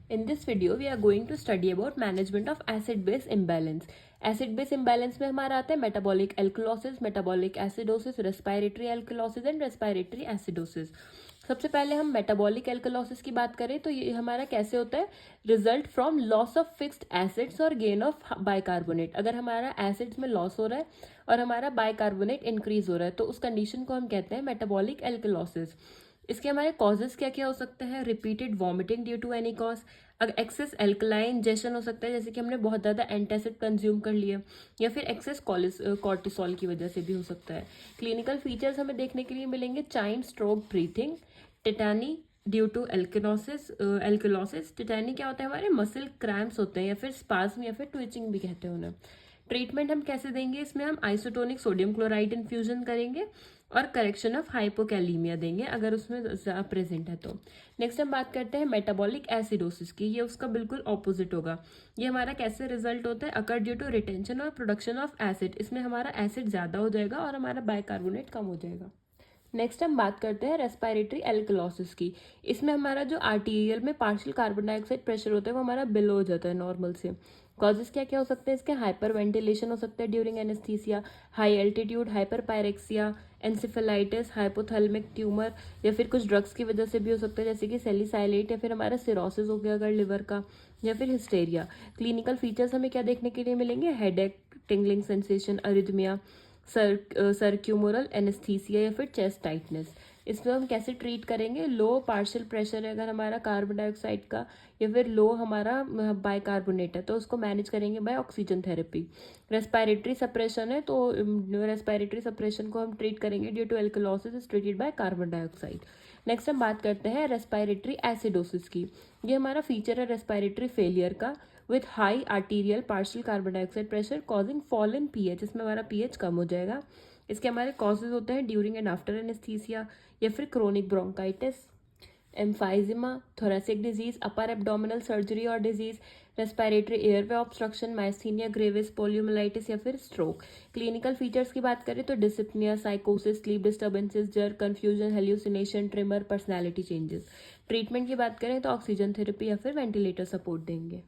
In this video, we are going to study about management of acid-base imbalance. Acid-base imbalance में हमारा आता है metabolic alkalosis, metabolic acidosis, respiratory alkalosis and respiratory acidosis. सबसे पहले हम metabolic alkalosis की बात करें तो ये हमारा कैसे होता है, result from loss of fixed acids और गेन ऑफ बाइकार्बोनेट. अगर हमारा एसिड्स में लॉस हो रहा है और हमारा बाइकार्बोनेट इंक्रीज हो रहा है तो उस कंडीशन को हम कहते हैं मेटाबॉलिक एल्कलोसिस. इसके हमारे कॉजेज क्या क्या हो सकते हैं, repeated vomiting due to any cause, अगर एक्सेस एल्कलाइन इंजेशन हो सकता है जैसे कि हमने बहुत ज़्यादा एंटासिड कंज्यूम कर लिया, या फिर एक्सेस कॉर्टिसोल की वजह से भी हो सकता है. क्लिनिकल फीचर्स हमें देखने के लिए मिलेंगे, Cheyne Stokes breathing, tetany due to alkalosis. Tetany क्या होता है, हमारे मसल क्रैम्प्स होते हैं या फिर स्पाज्म या फिर ट्विचिंग भी कहते हैं उन्हें. ट्रीटमेंट हम कैसे देंगे, इसमें हम आइसोटोनिक सोडियम क्लोराइड इन्फ्यूजन करेंगे और करेक्शन ऑफ हाइपोकैलीमिया देंगे अगर उसमें प्रेजेंट है तो. नेक्स्ट हम बात करते हैं मेटाबॉलिक एसिडोसिस की. ये उसका बिल्कुल ऑपोजिट होगा. ये हमारा कैसे रिजल्ट होता है, अकर ड्यू टू रिटेंशन और प्रोडक्शन ऑफ एसिड. इसमें हमारा एसिड ज़्यादा हो जाएगा और हमारा बाइकार्बोनेट कम हो जाएगा. नेक्स्ट हम बात करते हैं रेस्पिरेटरी एल्कलोसिस की. इसमें हमारा जो आर्टीरियल में पार्शियल कार्बन डाइऑक्साइड प्रेशर होता है वो हमारा बिलो हो जाता है नॉर्मल से. कॉजेस क्या क्या हो सकते हैं इसके, हाइपर वेंटिलेशन हो सकता है during anaesthesia, high altitude hyper pyrexia, encephalitis, hypothalamic tumour, या फिर कुछ ड्रग्स की वजह से भी हो सकता है जैसे कि सेलिसाइलेट, या फिर हमारा सिरोसिस हो गया अगर लिवर का, या फिर हिस्टेरिया. क्लिनिकल फीचर्स हमें क्या देखने के लिए मिलेंगे, headache, tingling sensation, arrhythmia, circumoral anaesthesia या फिर चेस्ट टाइटनेस. इसमें हम कैसे ट्रीट करेंगे, लो पार्शियल प्रेशर है अगर हमारा कार्बन डाइऑक्साइड का, या फिर लो हमारा बाइकार्बोनेट है तो उसको मैनेज करेंगे by oxygen therapy. Respiratory suppression है तो रेस्पिरेटरी सप्रेशन को हम ट्रीट करेंगे due to alkalosis is treated by carbon dioxide. Next हम बात करते हैं रेस्पिरेटरी एसिडोसिस की. ये हमारा फीचर है रेस्पिरेटरी फेलियर का with high arterial partial carbon dioxide pressure causing fall in pH. इसमें हमारा पीएच कम हो जाएगा. इसके हमारे कॉजेज होते हैं ड्यूरिंग एंड आफ्टर एनेस्थीसिया, या फिर chronic bronchitis, emphysema, thoracic disease, upper abdominal surgery और disease, respiratory airway obstruction, myasthenia gravis, poliomyelitis या फिर स्ट्रोक. क्लिनिकल फीचर्स की बात करें तो डिसिप्निया, साइकोसिस, स्लीप डिस्टर्बेंसेस, जर, confusion, hallucination, tremor, personality changes. Treatment की बात करें तो ऑक्सीजन थेरेपी या फिर वेंटिलेटर सपोर्ट देंगे.